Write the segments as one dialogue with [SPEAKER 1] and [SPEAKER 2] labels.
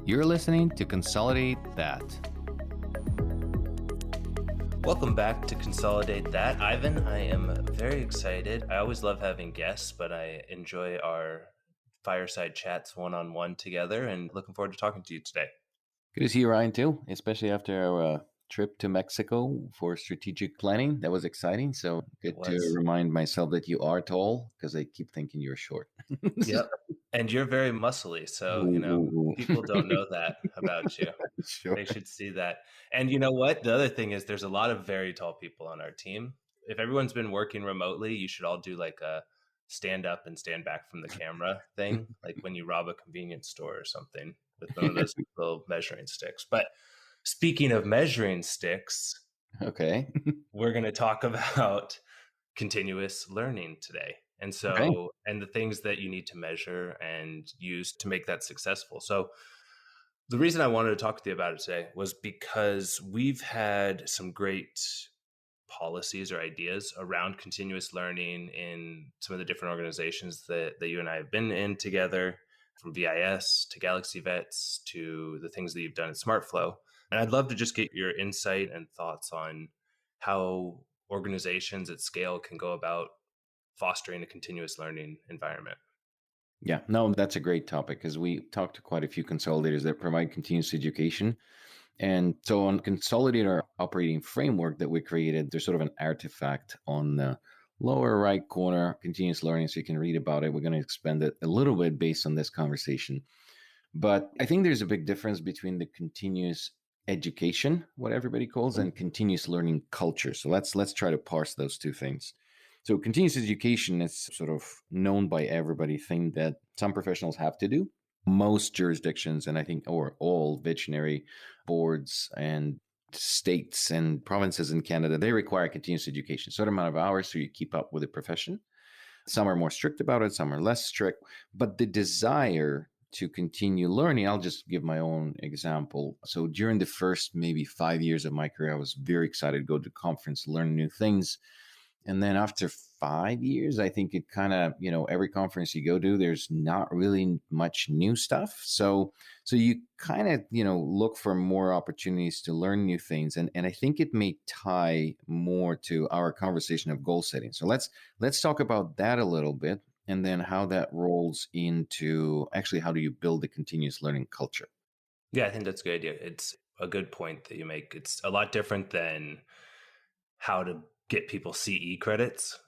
[SPEAKER 1] You're listening to Consolidate That.
[SPEAKER 2] Welcome back to Consolidate That. Ivan, I am very excited. I always love having guests, but I enjoy our fireside chats one-on-one together and looking forward to talking to you today.
[SPEAKER 1] Good to see you, Ryan, too, especially after our trip to Mexico for strategic planning. That was exciting. So good to remind myself that you are tall because I keep thinking you're short.
[SPEAKER 2] Yep. And you're very muscly. So, people don't know that about you.
[SPEAKER 1] Sure.
[SPEAKER 2] They should see that. And you know what? The other thing is there's a lot of very tall people on our team. If everyone's been working remotely, you should all do like a stand up and stand back from the camera thing, like when you rob a convenience store or something with one of those little measuring sticks. But speaking of measuring sticks,
[SPEAKER 1] okay,
[SPEAKER 2] we're going to talk about continuous learning today. And so, and the things that you need to measure and use to make that successful. So the reason I wanted to talk with you about it today was because we've had some great policies or ideas around continuous learning in some of the different organizations that you and I have been in together, from VIS to Galaxy Vets to the things that you've done at SmartFlow. And I'd love to just get your insight and thoughts on how organizations at scale can go about fostering a continuous learning environment.
[SPEAKER 1] Yeah, no, that's a great topic because we talked to quite a few consolidators that provide continuous education. And so on Consolidate, our operating framework that we created, there's sort of an artifact on the lower right corner, continuous learning, so you can read about it. We're going to expand it a little bit based on this conversation. But I think there's a big difference between the continuous education, what everybody calls, and continuous learning culture. So let's try to parse those two things. So continuous education is sort of known by everybody, thing that some professionals have to do. Most jurisdictions, and I think, or all veterinary boards and states and provinces in Canada, they require continuous education, certain amount of hours so you keep up with the profession. Some are more strict about it, some are less strict, but the desire to continue learning, I'll just give my own example. So during the first maybe 5 years of my career, I was very excited to go to conference, learn new things. And then after 5 years, I think it kind of, every conference you go to, there's not really much new stuff. So you kind of, look for more opportunities to learn new things. And I think it may tie more to our conversation of goal setting. So let's talk about that a little bit, and then how that rolls into actually how do you build a continuous learning culture?
[SPEAKER 2] Yeah, I think that's a good idea. It's a good point that you make. It's a lot different than how to get people CE credits,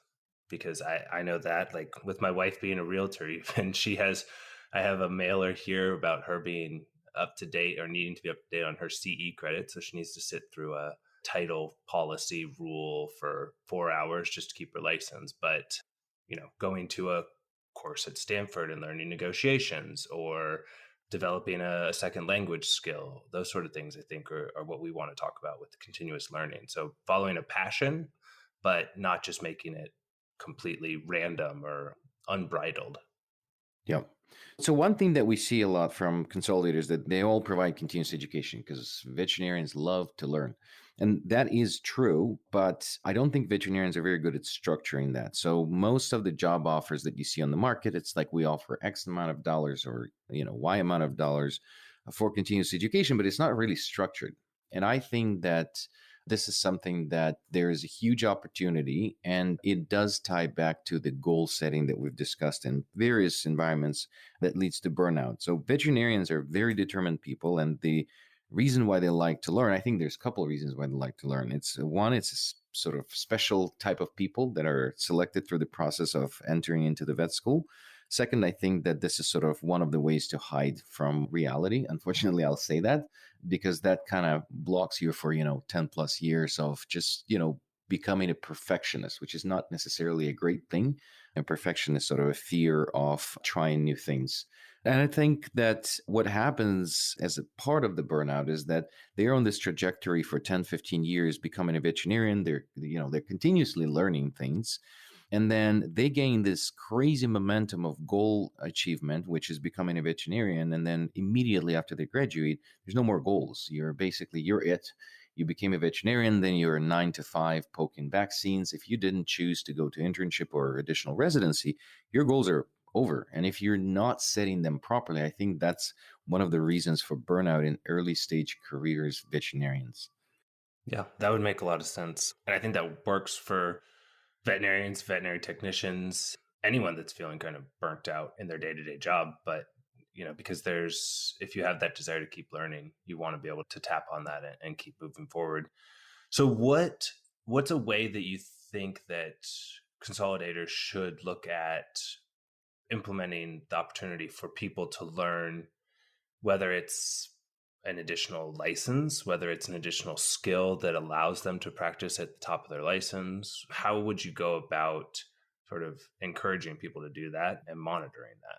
[SPEAKER 2] because I know that, like with my wife being a realtor, even I have a mailer here about her being up to date or needing to be up to date on her CE credit. So she needs to sit through a title policy rule for 4 hours just to keep her license. But, going to a course at Stanford and learning negotiations or developing a second language skill, those sort of things, I think are what we want to talk about with continuous learning. So following a passion, but not just making it completely random or unbridled.
[SPEAKER 1] Yeah. So one thing that we see a lot from consolidators that they all provide continuous education because veterinarians love to learn. And that is true, but I don't think veterinarians are very good at structuring that. So most of the job offers that you see on the market, it's like we offer X amount of dollars or, Y amount of dollars for continuous education, but it's not really structured. And I think that this is something that there is a huge opportunity, and it does tie back to the goal setting that we've discussed in various environments that leads to burnout. So veterinarians are very determined people, and the reason why they like to learn, I think there's a couple of reasons why they like to learn. It's a sort of special type of people that are selected through the process of entering into the vet school. Second, I think that this is sort of one of the ways to hide from reality. Unfortunately, I'll say that because that kind of blocks you for, 10 plus years of just, becoming a perfectionist, which is not necessarily a great thing. And perfection is sort of a fear of trying new things. And I think that what happens as a part of the burnout is that they're on this trajectory for 10, 15 years, becoming a veterinarian. They're continuously learning things. And then they gain this crazy momentum of goal achievement, which is becoming a veterinarian. And then immediately after they graduate, there's no more goals. You're it. You became a veterinarian, then you're 9 to 5 poking vaccines. If you didn't choose to go to internship or additional residency, your goals are over. And if you're not setting them properly, I think that's one of the reasons for burnout in early stage careers veterinarians.
[SPEAKER 2] Yeah, that would make a lot of sense. And I think that works for veterinarians, veterinary technicians, anyone that's feeling kind of burnt out in their day-to-day job. But, because if you have that desire to keep learning, you want to be able to tap on that and keep moving forward. So what's a way that you think that consolidators should look at implementing the opportunity for people to learn, whether it's an additional license, whether it's an additional skill that allows them to practice at the top of their license? How would you go about sort of encouraging people to do that and monitoring that?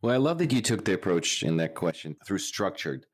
[SPEAKER 1] Well, I love that you took the approach in that question through structured,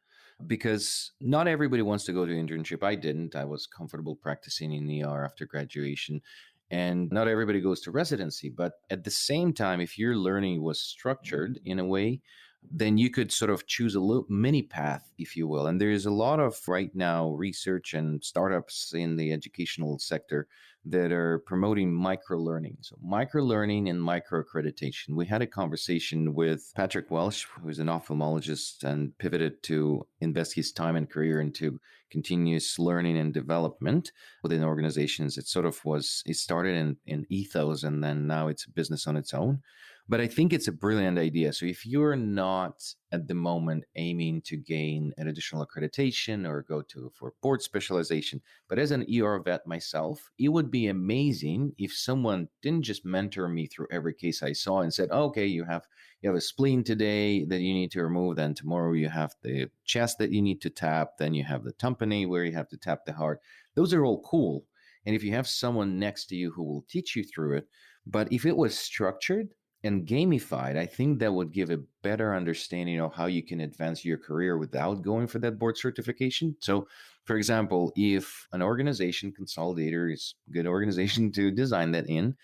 [SPEAKER 1] because not everybody wants to go to internship. I didn't. I was comfortable practicing in ER after graduation. And not everybody goes to residency. But at the same time, if your learning was structured in a way, then you could sort of choose a little mini path, if you will. And there's a lot of right now research and startups in the educational sector that are promoting microlearning. So microlearning and micro accreditation. We had a conversation with Patrick Welsh, who's an ophthalmologist and pivoted to invest his time and career into continuous learning and development within organizations. It started in ethos, and then now it's a business on its own. But I think it's a brilliant idea. So if you're not at the moment aiming to gain an additional accreditation or go to for board specialization, but as an ER vet myself, it would be amazing if someone didn't just mentor me through every case I saw and said, oh, okay, you have a spleen today that you need to remove, then tomorrow you have the chest that you need to tap, then you have the tympani where you have to tap the heart. Those are all cool. And if you have someone next to you who will teach you through it, but if it was structured and gamified, I think that would give a better understanding of how you can advance your career without going for that board certification. So, for example, if an organization, Consolidator is a good organization to design that in,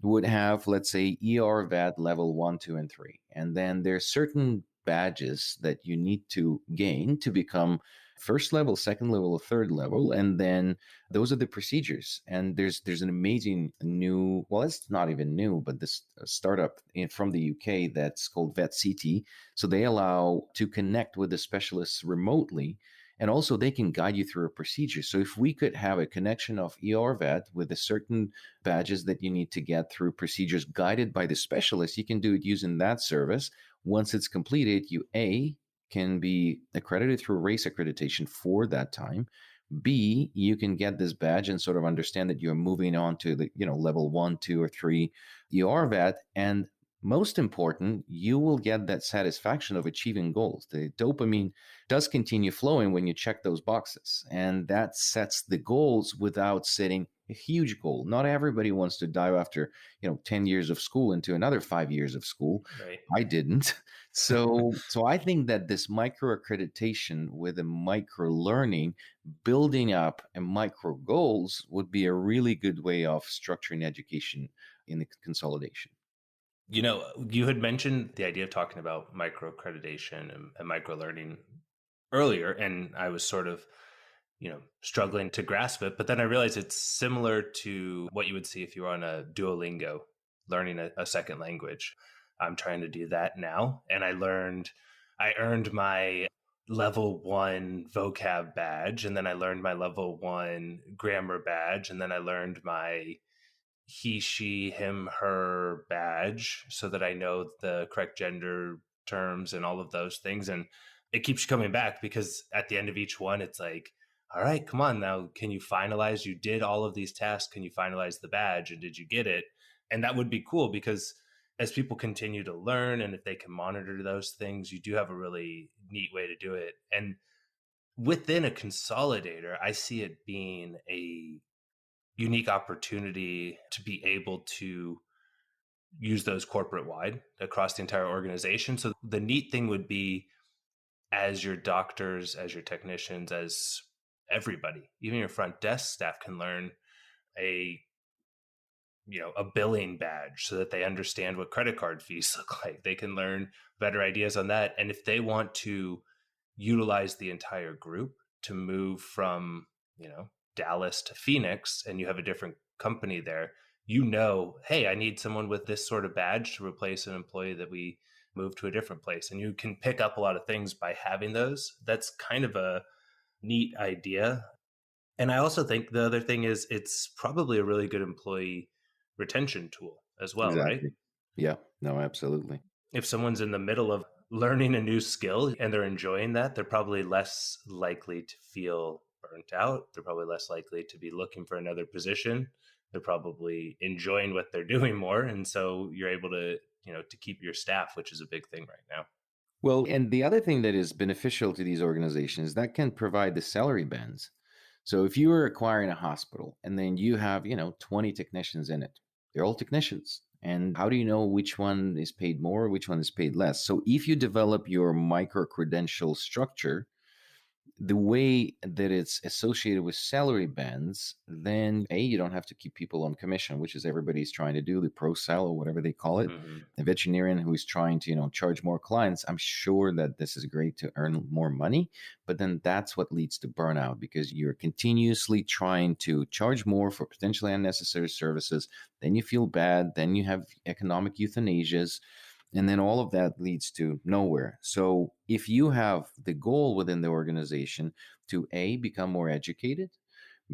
[SPEAKER 1] would have, let's say, ER vet level 1, 2, and 3. And then there's certain badges that you need to gain to become first level, second level, third level. And then those are the procedures. And there's an amazing new, well, it's not even new, but this startup from the UK that's called VetCT. So they allow to connect with the specialists remotely. And also they can guide you through a procedure. So if we could have a connection of ER vet with a certain badges that you need to get through procedures guided by the specialist, you can do it using that service. Once it's completed, you can be accredited through race accreditation for that time. B, you can get this badge and sort of understand that you're moving on to the, level 1, 2, or 3 ER vet. And most important, you will get that satisfaction of achieving goals. The dopamine does continue flowing when you check those boxes. And that sets the goals without setting a huge goal. Not everybody wants to dive after, 10 years of school into another 5 years of school.
[SPEAKER 2] Right.
[SPEAKER 1] I didn't. So I think that this micro accreditation with a micro learning, building up a micro goals would be a really good way of structuring education in the consolidation.
[SPEAKER 2] You had mentioned the idea of talking about micro accreditation and micro learning earlier, and I was sort of, struggling to grasp it. But then I realized it's similar to what you would see if you were on a Duolingo learning a second language. I'm trying to do that now. And I earned my level 1 vocab badge, and then I learned my level 1 grammar badge, and then I learned my he, she, him, her badge so that I know the correct gender terms and all of those things. And it keeps coming back because at the end of each one, it's like, all right, come on now. Can you finalize? You did all of these tasks. Can you finalize the badge? And did you get it? And that would be cool because as people continue to learn and if they can monitor those things, you do have a really neat way to do it. And within a consolidator, I see it being a unique opportunity to be able to use those corporate wide across the entire organization. So the neat thing would be as your doctors, as your technicians, as everybody, even your front desk staff can learn a a billing badge so that they understand what credit card fees look like. They can learn better ideas on that. And if they want to utilize the entire group to move from, Dallas to Phoenix, and you have a different company there, hey, I need someone with this sort of badge to replace an employee that we move to a different place. And you can pick up a lot of things by having those. That's kind of a neat idea. And I also think the other thing is it's probably a really good employee retention tool as well, right?
[SPEAKER 1] Exactly. Yeah. No, absolutely.
[SPEAKER 2] If someone's in the middle of learning a new skill and they're enjoying that, they're probably less likely to feel burnt out. They're probably less likely to be looking for another position. They're probably enjoying what they're doing more. And so you're able to, to keep your staff, which is a big thing right now.
[SPEAKER 1] Well, and the other thing that is beneficial to these organizations that can provide the salary bands. So if you are acquiring a hospital and then you have, 20 technicians in it, they're all technicians. And how do you know which one is paid more, which one is paid less? So if you develop your micro credential structure, the way that it's associated with salary bands, then you don't have to keep people on commission, which is everybody's trying to do, the pro sell or whatever they call it.
[SPEAKER 2] Hmm.
[SPEAKER 1] A veterinarian who is trying to, charge more clients, I'm sure that this is great to earn more money, but then that's what leads to burnout because you're continuously trying to charge more for potentially unnecessary services. Then you feel bad. Then you have economic euthanasias. And then all of that leads to nowhere. So if you have the goal within the organization to A, become more educated,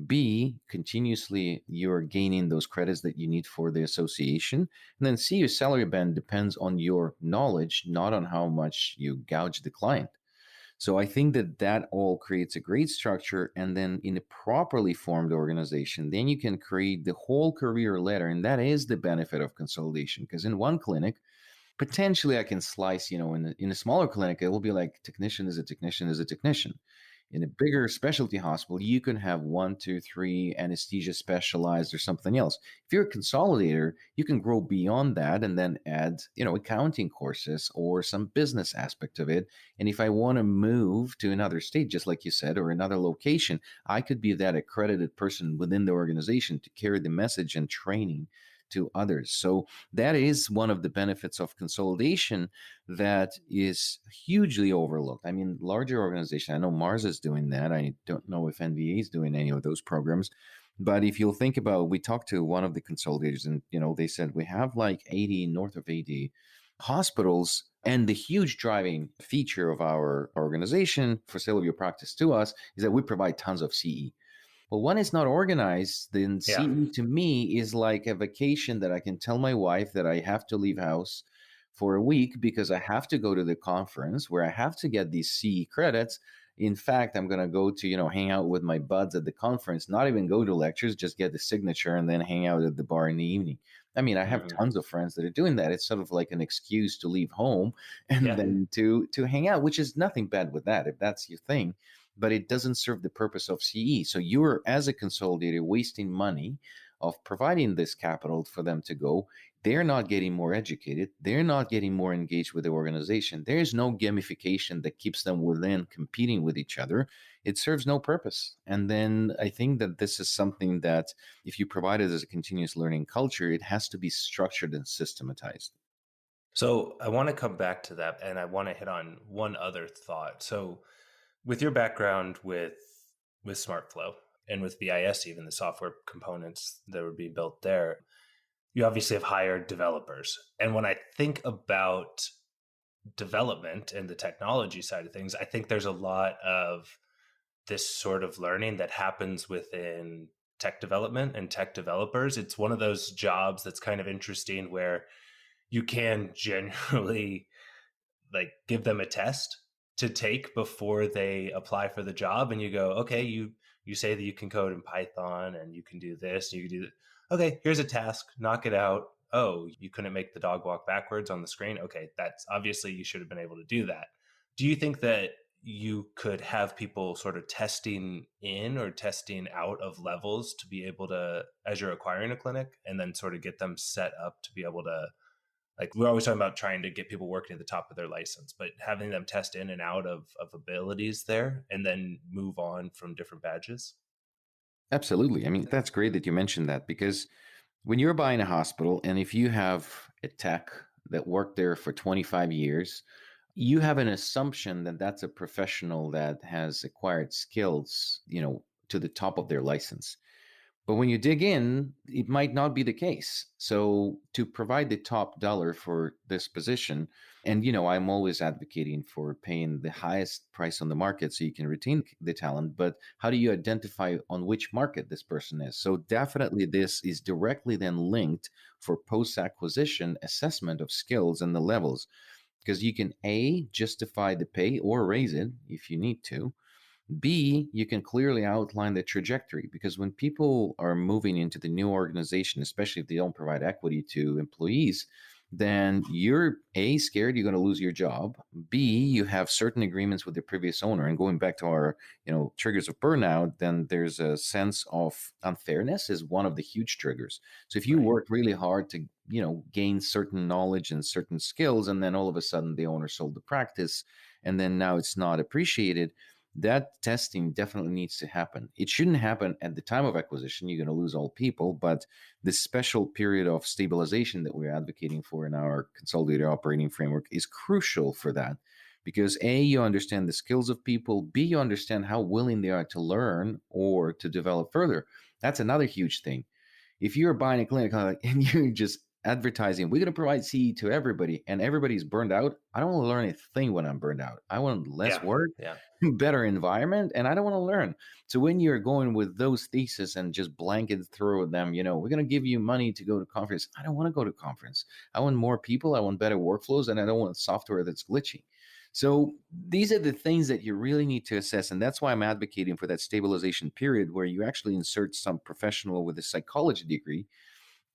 [SPEAKER 1] B, continuously you're gaining those credits that you need for the association, and then C, your salary band depends on your knowledge, not on how much you gouge the client. So I think that that all creates a great structure. And then in a properly formed organization, then you can create the whole career ladder. And that is the benefit of consolidation. Because in one clinic, potentially I can slice, in a smaller clinic, it will be like technician is a technician is a technician. In a bigger specialty hospital, you can have one, two, three anesthesia specialized or something else. If you're a consolidator, you can grow beyond that and then add, accounting courses or some business aspect of it. And if I want to move to another state, just like you said, or another location, I could be that accredited person within the organization to carry the message and training to others. So that is one of the benefits of consolidation that is hugely overlooked. I mean, larger organization, I know Mars is doing that. I don't know if NVA is doing any of those programs. But if you'll think about, we talked to one of the consolidators and, they said we have like 80, north of 80 hospitals. And the huge driving feature of our organization for sale of your practice to us is that we provide tons of CE. Well, when it's not organized, then
[SPEAKER 2] Yeah.
[SPEAKER 1] CE to me is like a vacation that I can tell my wife that I have to leave house for a week because I have to go to the conference where I have to get these CE credits. In fact, I'm going to go to, hang out with my buds at the conference, not even go to lectures, just get the signature and then hang out at the bar in the evening. I mean, I have
[SPEAKER 2] Hmm.
[SPEAKER 1] tons of friends that are doing that. It's sort of like an excuse to leave home and
[SPEAKER 2] Yeah.
[SPEAKER 1] then to hang out, which is nothing bad with that if that's your thing, but it doesn't serve the purpose of CE. So you're, as a consolidator, wasting money of providing this capital for them to go. They're not getting more educated. They're not getting more engaged with the organization. There's no gamification that keeps them within competing with each other. It serves no purpose. And then I think that this is something that if you provide it as a continuous learning culture, it has to be structured and systematized.
[SPEAKER 2] So I want to come back to that and I want to hit on one other thought. So with your background with SmartFlow and with BIS, even the software components that would be built there, you obviously have hired developers. And when I think about development and the technology side of things, I think there's a lot of this sort of learning that happens within tech development and tech developers. It's one of those jobs that's kind of interesting where you can generally like give them a test to take before they apply for the job, and you go, okay, you say that you can code in Python and you can do this, you can do that. Okay, here's a task, knock it out. Oh, you couldn't make the dog walk backwards on the screen. Okay, that's obviously you should have been able to do that. Do you think that you could have people sort of testing in or testing out of levels to be able to, as you're acquiring a clinic, and then sort of get them set up to be able to, like, we're always talking about trying to get people working at the top of their license, but having them test in and out of abilities there and then move on from different badges?
[SPEAKER 1] Absolutely. I mean, that's great that you mentioned that because when you're buying a hospital and if you have a tech that worked there for 25 years, you have an assumption that that's a professional that has acquired skills, to the top of their license. But when you dig in, it might not be the case. So to provide the top dollar for this position, and I'm always advocating for paying the highest price on the market so you can retain the talent. But how do you identify on which market this person is? So definitely this is directly then linked for post-acquisition assessment of skills and the levels. Because you can A, justify the pay or raise it if you need to. B, you can clearly outline the trajectory, because when people are moving into the new organization, especially if they don't provide equity to employees, then you're A, scared you're going to lose your job. B, you have certain agreements with the previous owner. And going back to our, triggers of burnout, then there's a sense of unfairness is one of the huge triggers. So if you
[SPEAKER 2] Right.
[SPEAKER 1] work really hard to, gain certain knowledge and certain skills, and then all of a sudden the owner sold the practice, and then now it's not appreciated, that testing definitely needs to happen. It shouldn't happen at the time of acquisition. You're going to lose all people, but this special period of stabilization that we're advocating for in our consolidated operating framework is crucial for that. Because A, you understand the skills of people, B, you understand how willing they are to learn or to develop further. That's another huge thing. If you're buying a clinic and you're just advertising, we're going to provide CE to everybody, and everybody's burned out, I don't want to learn a thing when I'm burned out. I want less
[SPEAKER 2] Yeah.
[SPEAKER 1] work,
[SPEAKER 2] Yeah.
[SPEAKER 1] better environment, and I don't want to learn. So when you're going with those theses and just blanket through them, we're going to give you money to go to conference. I don't want to go to conference. I want more people. I want better workflows, and I don't want software that's glitchy. So these are the things that you really need to assess. And that's why I'm advocating for that stabilization period where you actually insert some professional with a psychology degree,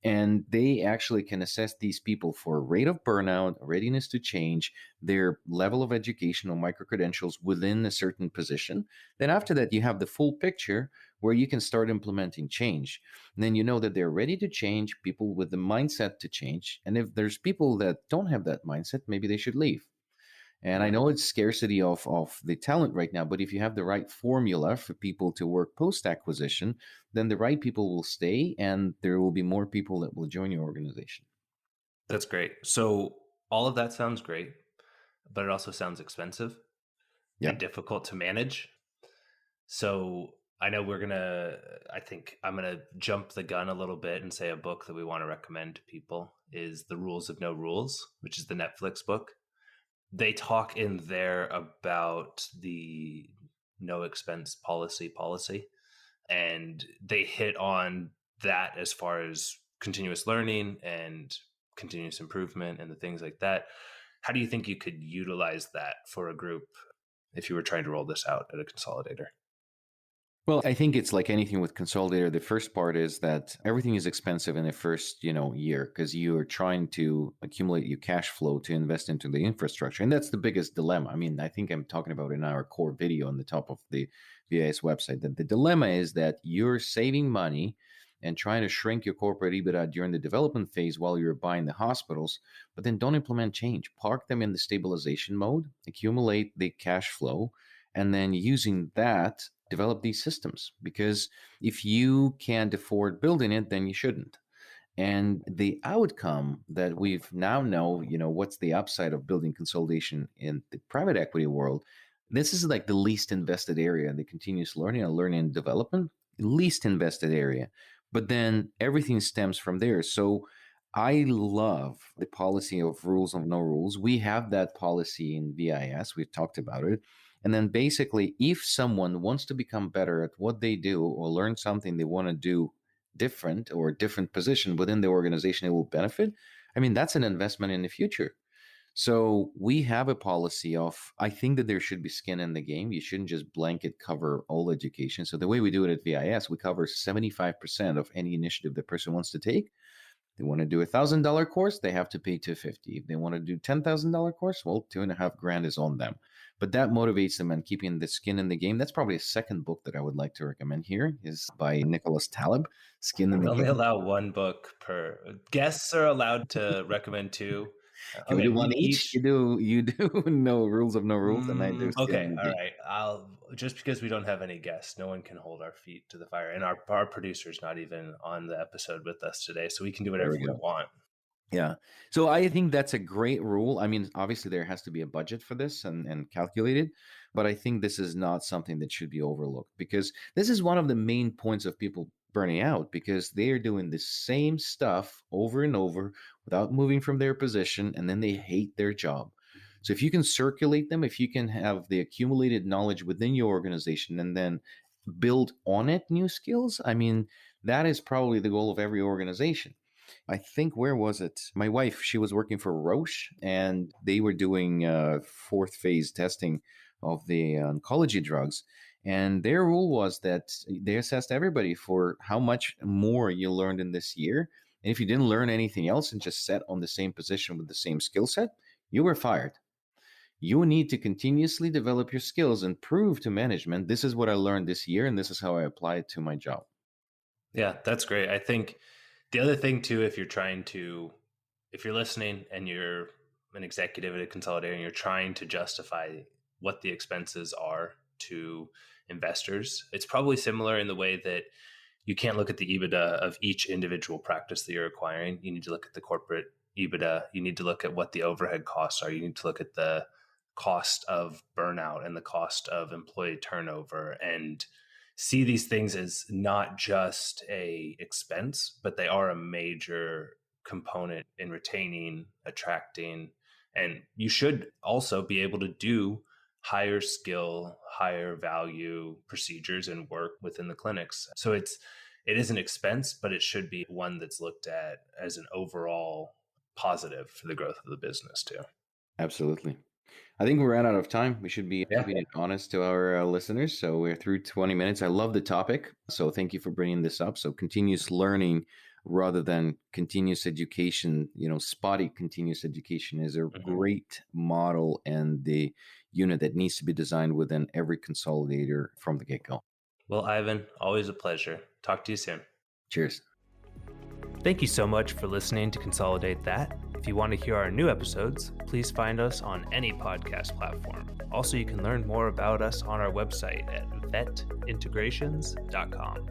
[SPEAKER 1] and they actually can assess these people for rate of burnout, readiness to change, their level of educational micro credentials within a certain position. Then after that, you have the full picture where you can start implementing change. And then you know that they're ready to change, people with the mindset to change. And if there's people that don't have that mindset, maybe they should leave. And I
[SPEAKER 2] Yeah.
[SPEAKER 1] know it's scarcity of the talent right now, but if you have the right formula for people to work post acquisition, then the right people will stay, and there will be more people that will join your organization.
[SPEAKER 2] That's great. So all of that sounds great, but it also sounds expensive
[SPEAKER 1] Yeah.
[SPEAKER 2] and difficult to manage. So I think I'm going to jump the gun a little bit and say a book that we want to recommend to people is The Rules of No Rules, which is the Netflix book. They talk in there about the no expense policy, and they hit on that as far as continuous learning and continuous improvement and the things like that. How do you think you could utilize that for a group if you were trying to roll this out at a consolidator?
[SPEAKER 1] Well, I think it's like anything with Consolidator. The first part is that everything is expensive in the first, year, because you are trying to accumulate your cash flow to invest into the infrastructure. And that's the biggest dilemma. I mean, I think I'm talking about in our core video on the top of the VIS website that the dilemma is that you're saving money and trying to shrink your corporate EBITDA during the development phase while you're buying the hospitals, but then don't implement change. Park them in the stabilization mode, accumulate the cash flow, and then using that develop these systems, because if you can't afford building it, then you shouldn't. And the outcome that we've now know, what's the upside of building consolidation in the private equity world. This is like the least invested area, the continuous learning and learning and development, least invested area. But then everything stems from there. So I love the policy of rules of no rules. We have that policy in VIS. We've talked about it. And then basically, if someone wants to become better at what they do or learn something they want to do different or a different position within the organization, it will benefit. I mean, that's an investment in the future. So we have a policy of, I think that there should be skin in the game. You shouldn't just blanket cover all education. So the way we do it at VIS, we cover 75% of any initiative the person wants to take. They want to do $1,000 course, they have to pay $250. If they want to do $10,000 course, well, 2.5 grand is on them. But that motivates them and keeping the skin in the game. That's probably a second book that I would like to recommend here is by Nicholas Taleb, Skin in
[SPEAKER 2] We
[SPEAKER 1] the
[SPEAKER 2] only
[SPEAKER 1] Game.
[SPEAKER 2] allow one book per guests are allowed to recommend two.
[SPEAKER 1] Can we
[SPEAKER 2] Okay,
[SPEAKER 1] do one each?
[SPEAKER 2] each.
[SPEAKER 1] You do no rules of no rules, and I do skin in
[SPEAKER 2] Okay,
[SPEAKER 1] the
[SPEAKER 2] all
[SPEAKER 1] game.
[SPEAKER 2] right. I'll just because we don't have any guests, no one can hold our feet to the fire, and our producer's not even on the episode with us today, so we can do
[SPEAKER 1] There
[SPEAKER 2] whatever
[SPEAKER 1] we
[SPEAKER 2] we
[SPEAKER 1] go.
[SPEAKER 2] want.
[SPEAKER 1] Yeah. So I think that's a great rule. I mean, obviously there has to be a budget for this and calculated, but I think this is not something that should be overlooked, because this is one of the main points of people burning out because they are doing the same stuff over and over without moving from their position, and then they hate their job. So if you can circulate them, if you can have the accumulated knowledge within your organization and then build on it new skills, I mean, that is probably the goal of every organization. I think, where was it? My wife, she was working for Roche, and they were doing fourth phase testing of the oncology drugs. And their rule was that they assessed everybody for how much more you learned in this year. And if you didn't learn anything else and just sat on the same position with the same skill set, you were fired. You need to continuously develop your skills and prove to management, this is what I learned this year, and this is how I apply it to my job.
[SPEAKER 2] Yeah, that's great. I think the other thing too, if you're listening and you're an executive at a consolidator and you're trying to justify what the expenses are to investors, it's probably similar in the way that you can't look at the Ebitda of each individual practice that you're acquiring. You need to look at the corporate Ebitda. You need to look at what the overhead costs are. You need to look at the cost of burnout and the cost of employee turnover, and see these things as not just a expense, but they are a major component in retaining, attracting, and you should also be able to do higher skill, higher value procedures and work within the clinics. So it is an expense, but it should be one that's looked at as an overall positive for the growth of the business too.
[SPEAKER 1] Absolutely. I think we ran out of time. We should be
[SPEAKER 2] Yeah.
[SPEAKER 1] keeping it honest to our listeners. So we're through 20 minutes. I love the topic. So thank you for bringing this up. So continuous learning rather than continuous education, spotty continuous education is a great model and the unit that needs to be designed within every consolidator from the get-go.
[SPEAKER 2] Well, Ivan, always a pleasure. Talk to you soon.
[SPEAKER 1] Cheers.
[SPEAKER 2] Thank you so much for listening to Consolidate That. If you want to hear our new episodes, please find us on any podcast platform. Also, you can learn more about us on our website at vetintegrations.com.